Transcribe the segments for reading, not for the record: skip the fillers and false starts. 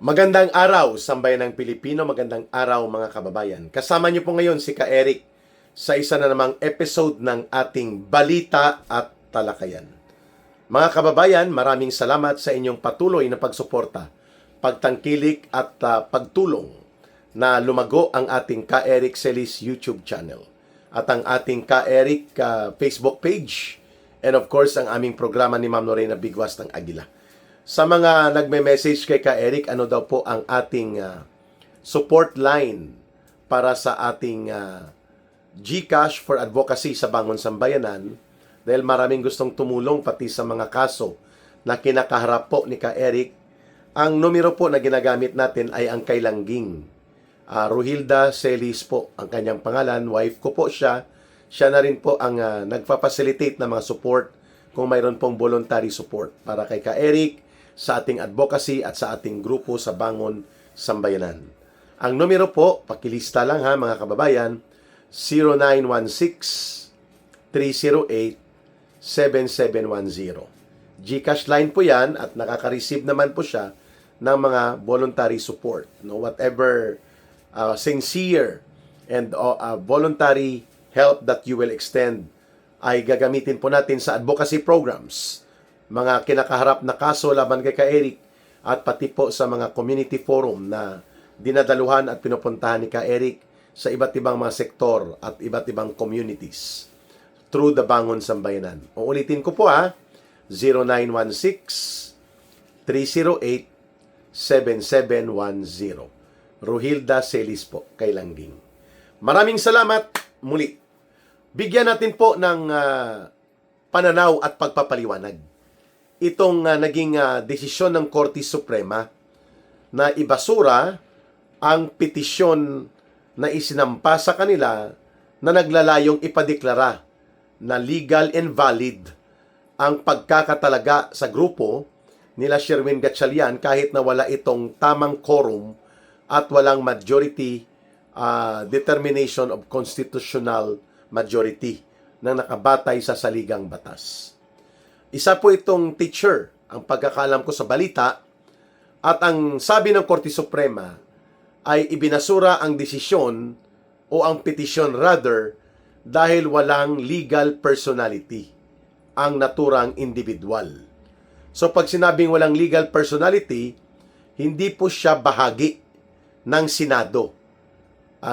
Magandang araw, sambayan ng Pilipino. Magandang araw, mga kababayan. Kasama niyo po ngayon si Ka Eric sa isa na namang episode ng ating Balita at Talakayan. Mga kababayan, maraming salamat sa inyong patuloy na pagsuporta, pagtangkilik at pagtulong na lumago ang ating Ka Eric Celis YouTube channel at ang ating Ka Eric Facebook page, and of course ang aming programa ni Ma'am Lorena Bigwas ng Aguila. Sa mga nagme-message kay Ka Eric, ano daw po ang ating support line para sa ating GCash for Advocacy sa Bangon Sambayanan, dahil maraming gustong tumulong pati sa mga kaso na kinakaharap po ni Ka Eric. Ang numero po na ginagamit natin ay ang kay Langging. Rohilda Celis po ang kanyang pangalan, wife ko po siya. Siya na rin po ang nagpa-facilitate ng mga support kung mayroon pong voluntary support para kay Ka Eric, sa ating advocacy at sa ating grupo sa Bangon Sambayanan. Ang numero po, pakilista lang ha mga kababayan, 0916-308-7710. GCash line po yan at nakaka-receive naman po siya ng mga voluntary support. No? Whatever sincere and voluntary help that you will extend ay gagamitin po natin sa advocacy programs, mga kinakaharap na kaso laban kay Ka Eric, at pati po sa mga community forum na dinadaluhan at pinupuntahan ni Ka Eric sa iba't ibang mga sektor at iba't ibang communities through the Bangon Sambayanan. Uulitin ko po 0916-308-7710. Rohilda Celis po, kay Langging. Maraming salamat muli. Bigyan natin po ng pananaw at pagpapaliwanag itong naging desisyon ng Korte Suprema na ibasura ang petisyon na isinampa sa kanila na naglalayong ipadeklara na legal and valid ang pagkakatalaga sa grupo nila Sherwin Gatchalian kahit na wala itong tamang quorum at walang majority determination of constitutional majority na nakabatay sa saligang batas. Isa po itong teacher, ang pagkakaalam ko sa balita, at ang sabi ng Korte Suprema ay ibinasura ang desisyon o ang petisyon rather dahil walang legal personality ang naturang individual. So pag sinabing walang legal personality, hindi po siya bahagi ng Senado.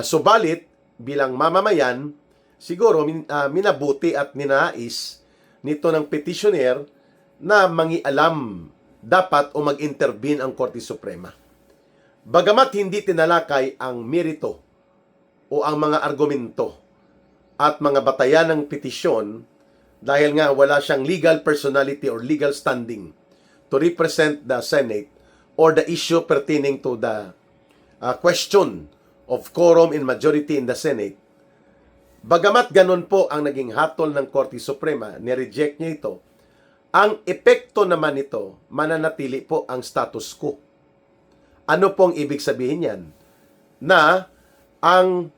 Subalit, bilang mamamayan, siguro minabuti at ninais nito ng petitioner na mangialam dapat o mag-intervene ang Korte Suprema. Bagamat hindi tinalakay ang merito o ang mga argumento at mga batayan ng petisyon dahil nga wala siyang legal personality or legal standing to represent the Senate or the issue pertaining to the question of quorum in majority in the Senate. Bagamat ganun po ang naging hatol ng Korte Suprema, nireject niya ito, ang epekto naman nito, mananatili po ang status quo. Ano pong ibig sabihin yan? Na ang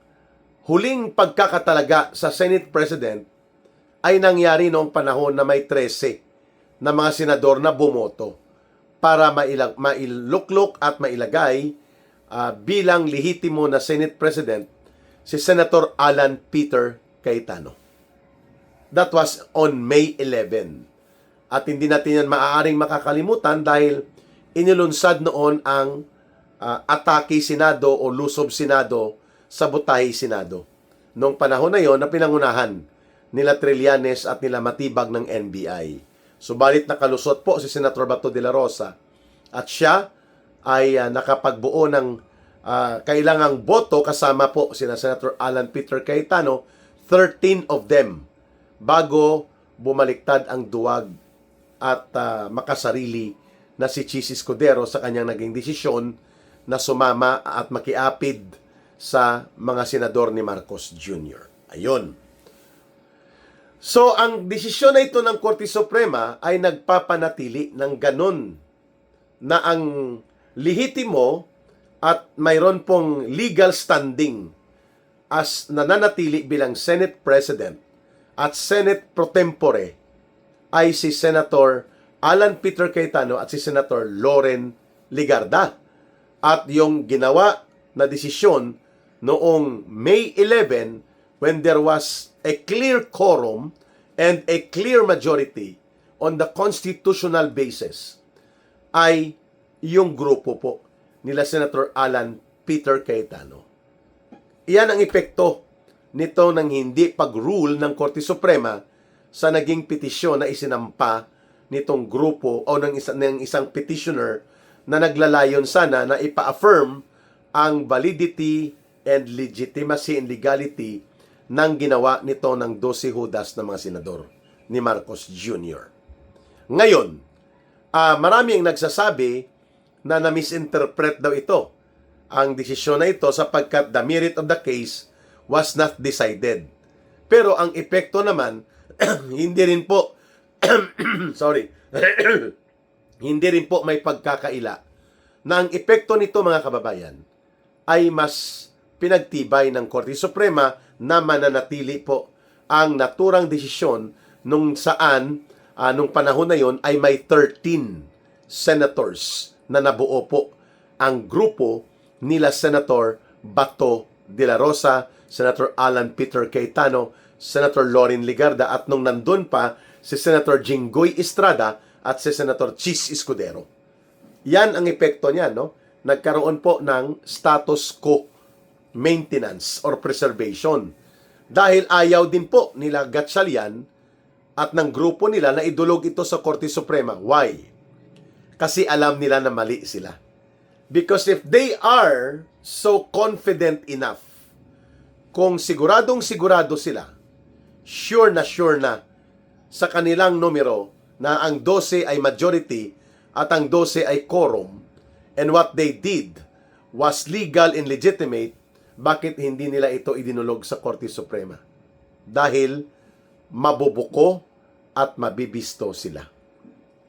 huling pagkakatalaga sa Senate President ay nangyari noong panahon na may 13 na mga senador na bumoto para mailuklok at mailagay bilang lehitimo na Senate President si Senator Alan Peter Cayetano. That was on May 11. At hindi natin yan maaaring makakalimutan dahil inilunsad noon ang atake Senado o lusob Senado, sabotahe Senado. Noong panahon na yon na pinangunahan nila Trillanes at nila Matibag ng NBI. Subalit nakalusot po si Senator Bato de la Rosa at siya ay nakapagbuo ng kailangang boto kasama po sina Senator Alan Peter Cayetano, 13 of them, bago bumaliktad ang duwag at makasarili na si Chis Escudero sa kanyang naging desisyon na sumama at makiapid sa mga senador ni Marcos Jr. Ayun. So, ang desisyon na ito ng Korte Suprema ay nagpapanatili ng ganun na ang lehitimo at mayroon pong legal standing as nananatili bilang Senate President at Senate Pro Tempore ay si Senator Alan Peter Cayetano at si Senator Loren Ligarda. At yung ginawa na desisyon noong May 11, when there was a clear quorum and a clear majority on the constitutional basis, ay yung grupo po nila Senator Alan Peter Cayetano. Iyan ang epekto nito ng hindi pag-rule ng Korte Suprema sa naging petisyon na isinampa nitong grupo o ng isang petitioner na naglalayon sana na ipa-affirm ang validity and legitimacy and legality ng ginawa nito ng 12 hudas ng mga senador ni Marcos Jr. Ngayon, marami ang nagsasabi na na-misinterpret daw ito, ang desisyon na ito, sapagkat the merit of the case was not decided. Pero ang epekto naman, hindi rin po, sorry, hindi rin po may pagkakaila na ang epekto nito, mga kababayan, ay mas pinagtibay ng Korte Suprema na mananatili po ang naturang desisyon nung saan, nung panahon na yon ay may 13 senators na nabuo po ang grupo nila Senator Bato de la Rosa, Senator Alan Peter Cayetano, Senator Loren Legarda, at nung nandun pa si Senator Jinggoy Estrada at si Senator Chis Escudero. Yan ang epekto niya, no? Nagkaroon po ng status quo maintenance or preservation. Dahil ayaw din po nila Gatchalian at ng grupo nila na idulog ito sa Korte Suprema. Why? Kasi alam nila na mali sila. Because if they are so confident enough, kung siguradong sigurado sila, sure na sa kanilang numero na ang 12 ay majority at ang 12 ay quorum, and what they did was legal and legitimate, bakit hindi nila ito idinulog sa Korte Suprema? Dahil mabubuko at mabibisto sila.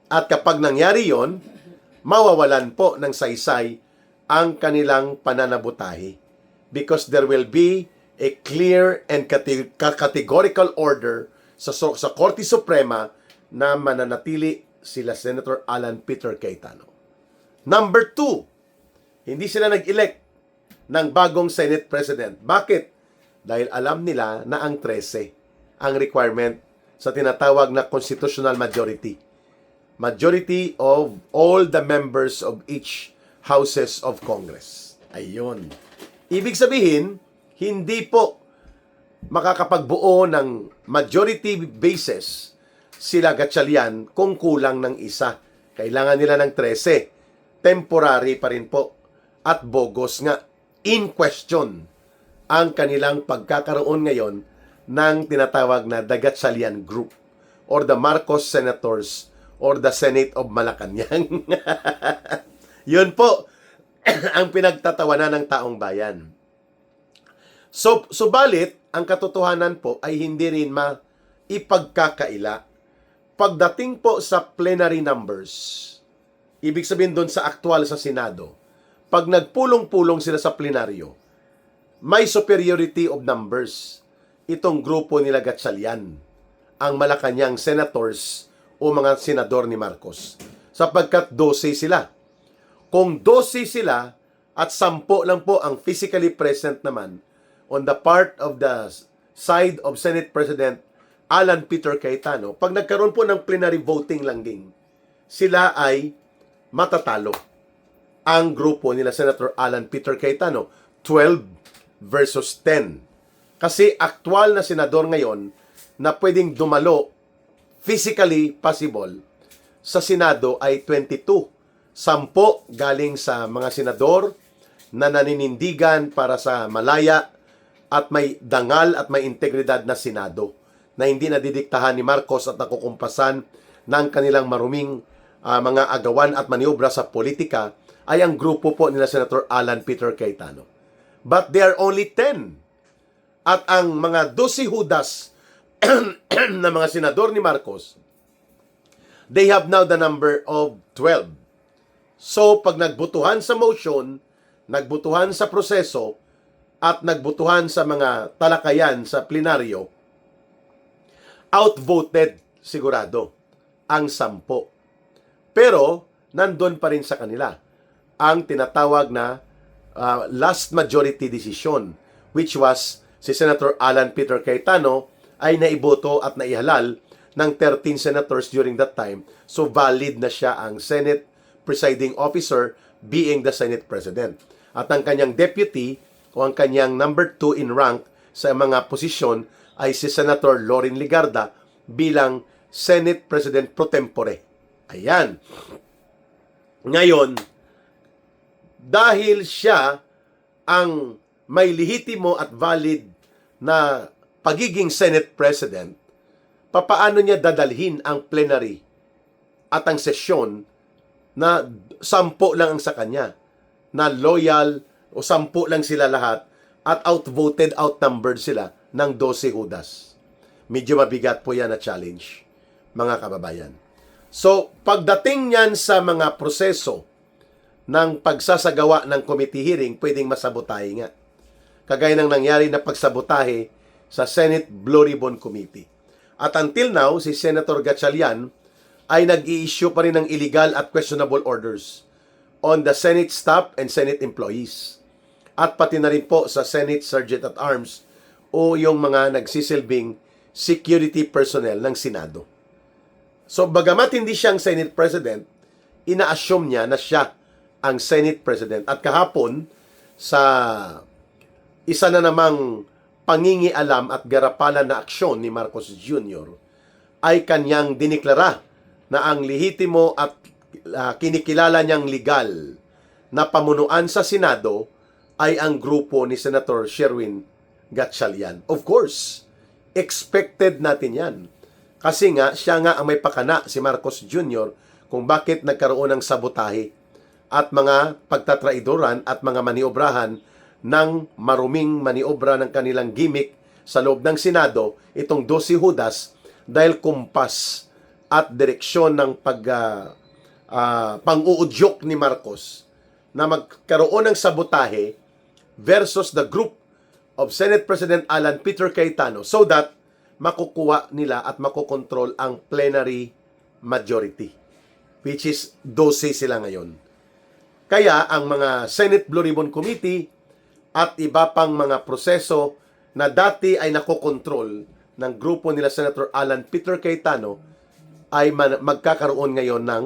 At kapag nangyari yon, mawawalan po ng saysay ang kanilang pananabutahe. Because there will be a clear and categorical order sa Korte Suprema na mananatili sila Senator Alan Peter Cayetano. Number 2, hindi sila nag-elect ng bagong Senate President. Bakit? Dahil alam nila na ang 13 ang requirement sa tinatawag na constitutional majority. Majority of all the members of each houses of Congress. Ayun. Ibig sabihin, hindi po makakapagbuo ng majority basis sila Gatchalian kung kulang ng isa. Kailangan nila ng 13. Temporary pa rin po. At bogus nga. In question ang kanilang pagkakaroon ngayon ng tinatawag na The Gatchalian Group or the Marcos Senators or the Senate of Malacanang. Yun po ang pinagtatawanan ng taong bayan. Subalit, ang katotohanan po ay hindi rin maipagkakaila. Pagdating po sa plenary numbers, ibig sabihin doon sa aktual sa Senado, pag nagpulong-pulong sila sa plenaryo, may superiority of numbers itong grupo nila Gatchalian, ang Malacanang senators o mga senador ni Marcos, sapagkat 12 sila. Kung 12 sila at 10 lang po ang physically present naman on the part of the side of Senate President Alan Peter Cayetano, pag nagkaroon po ng plenary voting lang din, sila ay matatalo. Ang grupo nila Senator Alan Peter Cayetano, 12 versus 10. Kasi aktual na senador ngayon na pwedeng dumalo physically possible sa Senado ay 22. 10 galing sa mga senador na naninindigan para sa malaya at may dangal at may integridad na Senado na hindi nadidiktahan ni Marcos at nakukumpasan ng kanilang maruming mga agawan at maniobra sa politika ay ang grupo po nila Senator Alan Peter Cayetano. But they are only 10. At ang mga 12 hudas na mga senador ni Marcos, they have now the number of 12. So, pag nagbutuhan sa motion, nagbutuhan sa proseso, at nagbutuhan sa mga talakayan sa plenaryo, outvoted sigurado ang 10. Pero, nandun pa rin sa kanila ang tinatawag na last majority decision, which was si Senator Alan Peter Cayetano ay naiboto at naihalal ng 13 senators during that time. So valid na siya ang Senate presiding officer being the Senate President. At ang kanyang deputy o ang kanyang number 2 in rank sa mga posisyon ay si Senator Loren Legarda bilang Senate President pro tempore. Ayan. Ngayon, dahil siya ang may lehitimo at valid na pagiging Senate President, papaano niya dadalhin ang plenary at ang sesyon na 10 lang ang sa kanya, na loyal o 10 lang sila lahat at outvoted, outnumbered sila ng 12 Judas. Medyo mabigat po yan na challenge, mga kababayan. So, pagdating niyan sa mga proseso ng pagsasagawa ng committee hearing, pwedeng masabotahe nga. Kagaya ng nangyari na pagsabotahe sa Senate Blue Ribbon Committee. At until now, si Senator Gatchalian ay nag-i-issue pa rin ng illegal at questionable orders on the Senate staff and Senate employees. At pati na rin po sa Senate Sergeant at Arms o yung mga nagsisilbing security personnel ng Senado. So, bagamat hindi siyang Senate President, ina-assume niya na siya ang Senate President. At kahapon, sa isa na namang pangingialam at garapalan na aksyon ni Marcos Jr., ay kanyang diniklara na ang lehitimo at kinikilala niyang legal na pamunuan sa Senado ay ang grupo ni Senator Sherwin Gatchalian. Of course, expected natin yan. Kasi nga, siya nga ang may pakana, si Marcos Jr., kung bakit nagkaroon ng sabotahe at mga pagtatraidoran at mga maniobrahan ng maruming maniobra ng kanilang gimmick sa loob ng Senado, itong 12 Judas, dahil kumpas at direksyon ng pang-uudyok ni Marcos na magkaroon ng sabotahe versus the group of Senate President Alan Peter Cayetano so that makukuha nila at makokontrol ang plenary majority, which is 12 sila ngayon. Kaya ang mga Senate Blue Ribbon Committee at iba pang mga proseso na dati ay nakokontrol ng grupo nila Senator Alan Peter Cayetano ay magkakaroon ngayon ng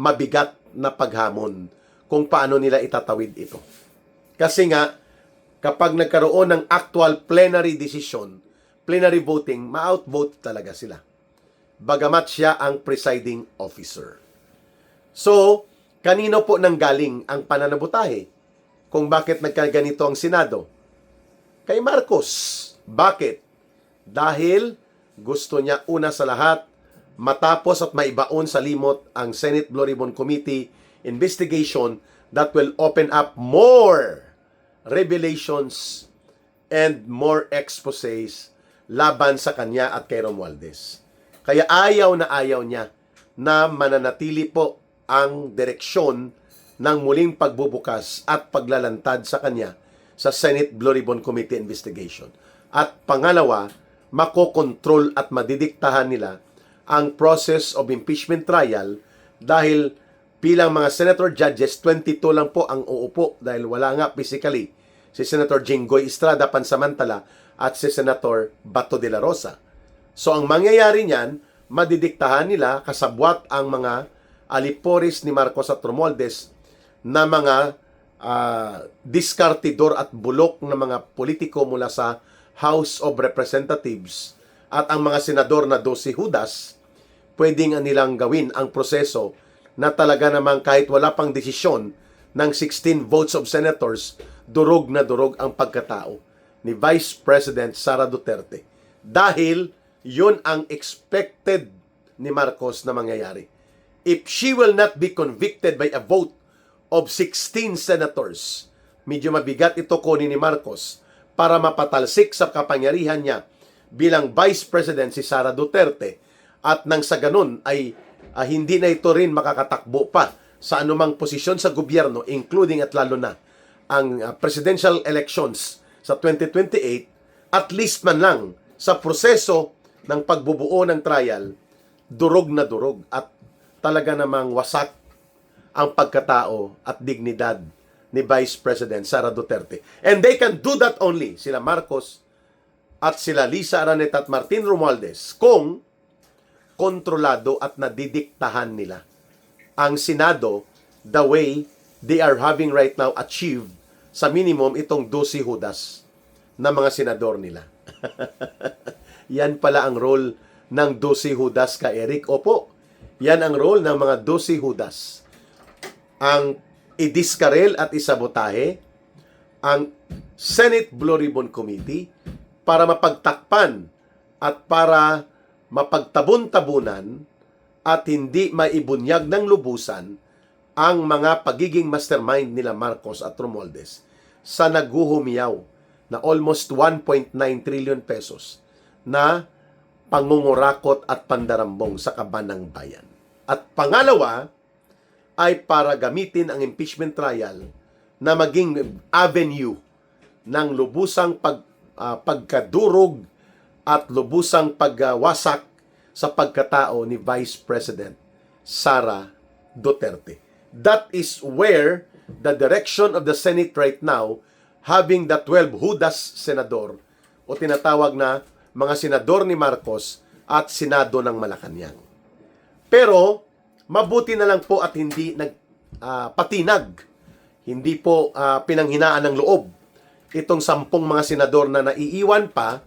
mabigat na paghamon kung paano nila itatawid ito. Kasi nga, kapag nagkaroon ng actual plenary decision, plenary voting, ma-outvote talaga sila. Bagamat siya ang presiding officer. So, kanino po nanggaling ang pananabotahe? Kung bakit nagkaganito ang Senado? Kay Marcos. Bakit? Dahil gusto niya una sa lahat matapos at maibaon sa limot ang Senate Blue Ribbon Committee investigation that will open up more revelations and more exposés laban sa kanya at kay Romualdez. Kaya ayaw niya na mananatili po ang direksyon ng muling pagbubukas at paglalantad sa kanya sa Senate Blue Ribbon Committee investigation. At pangalawa, makokontrol at madidiktahan nila ang process of impeachment trial dahil bilang mga senator judges, 22 lang po ang uupo dahil wala nga physically si Senator Jinggoy Estrada pansamantala at si Senator Bato de la Rosa. So ang mangyayari niyan, madidiktahan nila kasabwat ang mga alipores ni Marcos at Romualdez na mga diskartidor at bulok na mga politiko mula sa House of Representatives at ang mga senador na 12 Judas, pwedeng nilang gawin ang proseso na talaga namang kahit wala pang desisyon ng 16 votes of senators, durog na durog ang pagkatao ni Vice President Sara Duterte. Dahil yun ang expected ni Marcos na mangyayari. If she will not be convicted by a vote of 16 senators, medyo mabigat ito kunin ni Marcos para mapatalsik sa kapangyarihan niya bilang Vice President si Sara Duterte at nang sa ganun ay hindi na ito rin makakatakbo pa sa anumang posisyon sa gobyerno, including at lalo na ang presidential elections sa 2028, at least man lang sa proseso ng pagbubuo ng trial, durog na durog at talaga namang wasak ang pagkatao at dignidad ni Vice President Sara Duterte. And they can do that only, sila Marcos at sila Lisa Araneta at Martin Romualdez, kung kontrolado at nadidiktahan nila ang Senado the way they are having right now achieved sa minimum itong 12 hudas na mga senador nila. Yan pala ang role ng 12 hudas ka, Eric. Opo, yan ang role ng mga 12 hudas. Ang idiskarel at isabotahe ang Senate Blue Ribbon Committee para mapagtakpan at para mapagtabon-tabunan at hindi maibunyag ng lubusan ang mga pagiging mastermind nila Marcos at Romualdez sa naghuhumiyaw na almost 1.9 trillion pesos na pangungurakot at pandarambong sa kaban ng bayan. At pangalawa ay para gamitin ang impeachment trial na maging avenue ng lubusang pagkadurog at lubusang pagwasak sa pagkatao ni Vice President Sara Duterte. That is where the direction of the Senate right now, having the 12 hudas senador o tinatawag na mga senador ni Marcos at Senado ng Malacanang. Pero mabuti na lang po at hindi patinag, hindi po pinanghinaan ng loob itong 10 mga senador na naiiwan pa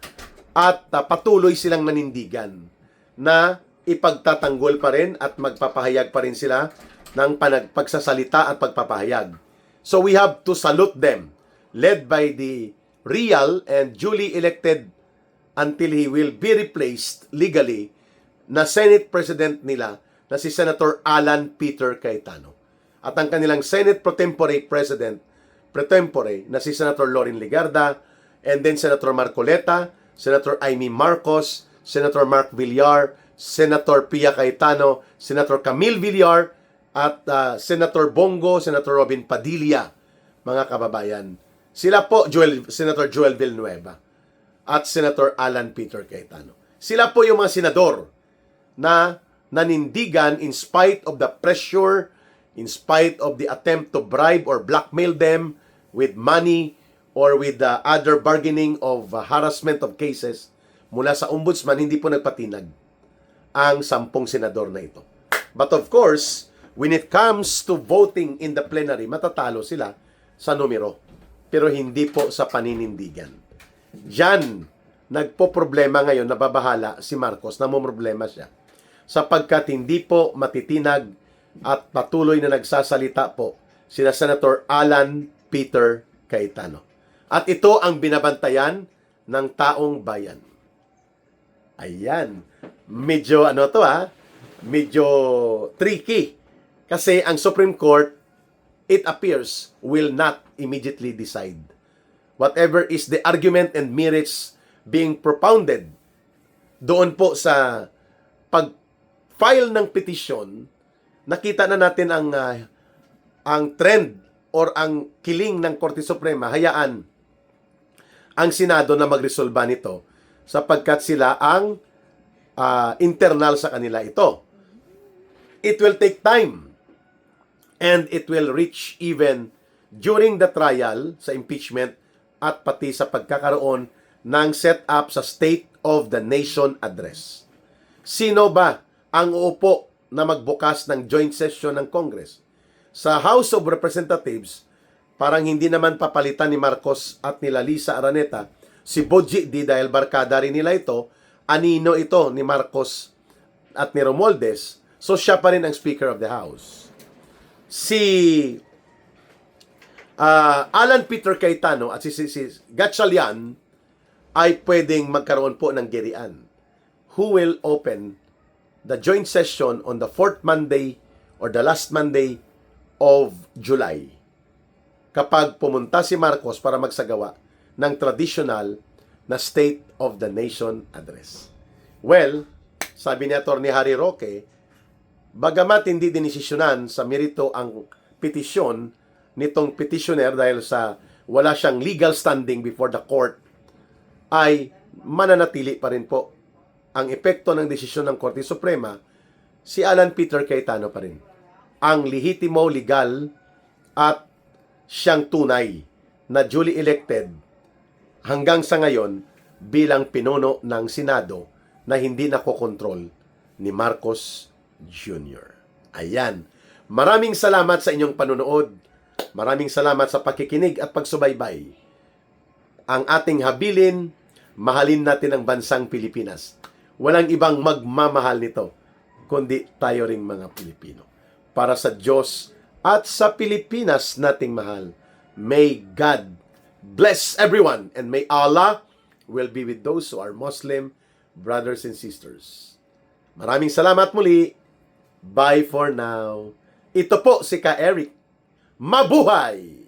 at patuloy silang nanindigan na ipagtatanggol pa rin at magpapahayag pa rin sila ng pagsasalita at pagpapahayag. So we have to salute them, led by the real and duly elected until he will be replaced legally na Senate President nila na si Senator Alan Peter Cayetano. At ang kanilang Senate Pro Tempore President na si Senator Loren Legarda, and then Senator Marcoleta, Senator Amy Marcos, Senator Mark Villar, Senator Pia Cayetano, Senator Camille Villar, at Senator Bongo, Senator Robin Padilla, mga kababayan. Sila po, Senator Joel Villanueva at Senator Alan Peter Cayetano. Sila po yung mga senador na nanindigan in spite of the pressure, in spite of the attempt to bribe or blackmail them with money or with the other bargaining of harassment of cases mula sa ombudsman, hindi po nagpatinag ang 10 senador na ito. But of course, when it comes to voting in the plenary, matatalo sila sa numero. Pero hindi po sa paninindigan. Diyan, nagpo-problema ngayon, nababahala si Marcos, namumroblema siya. Sapagkat hindi po matitinag at patuloy na nagsasalita po sina Senator Alan Peter Cayetano. At ito ang binabantayan ng taong bayan. Ayan. Medyo medyo tricky. Kasi ang Supreme Court, it appears, will not immediately decide. Whatever is the argument and merits being propounded doon po sa pag-file ng petisyon, nakita na natin ang trend or ang kiling ng Korte Suprema, hayaan ang Senado na magresolba nito sapagkat sila ang internal sa kanila ito. It will take time. And it will reach even during the trial sa impeachment at pati sa pagkakaroon ng set-up sa State of the Nation Address. Sino ba ang uupo na magbukas ng joint session ng Congress? Sa House of Representatives, parang hindi naman papalitan ni Marcos at nila Lisa Araneta si Boji D dahil barkada rin nila ito, anino ito ni Marcos at ni Romualdez, so siya pa rin ang Speaker of the House. Si Alan Peter Cayetano at si Gatchalian ay pwedeng magkaroon po ng girian. Who will open the joint session on the 4th Monday or the last Monday of July kapag pumunta si Marcos para magsagawa ng traditional na State of the Nation Address. Well, sabi ni Atty. Harry Roque, bagamat hindi dinesisyonan sa merito ang petisyon nitong petitioner dahil sa wala siyang legal standing before the court, ay mananatili pa rin po ang epekto ng desisyon ng Korte Suprema, si Alan Peter Cayetano pa rin ang lehitimo, legal at siyang tunay na duly elected hanggang sa ngayon bilang pinuno ng Senado na hindi nakokontrol ni Marcos Jr. Ayan. Maraming salamat sa inyong panunood. Maraming salamat sa pakikinig at pagsubaybay. Ang ating habilin, mahalin natin ang bansang Pilipinas. Walang ibang magmamahal nito, kundi tayo ring mga Pilipino. Para sa Diyos at sa Pilipinas nating mahal, may God bless everyone and may Allah will be with those who are Muslim brothers and sisters. Maraming salamat muli. Bye for now. Ito po si Ka Eric. Mabuhay!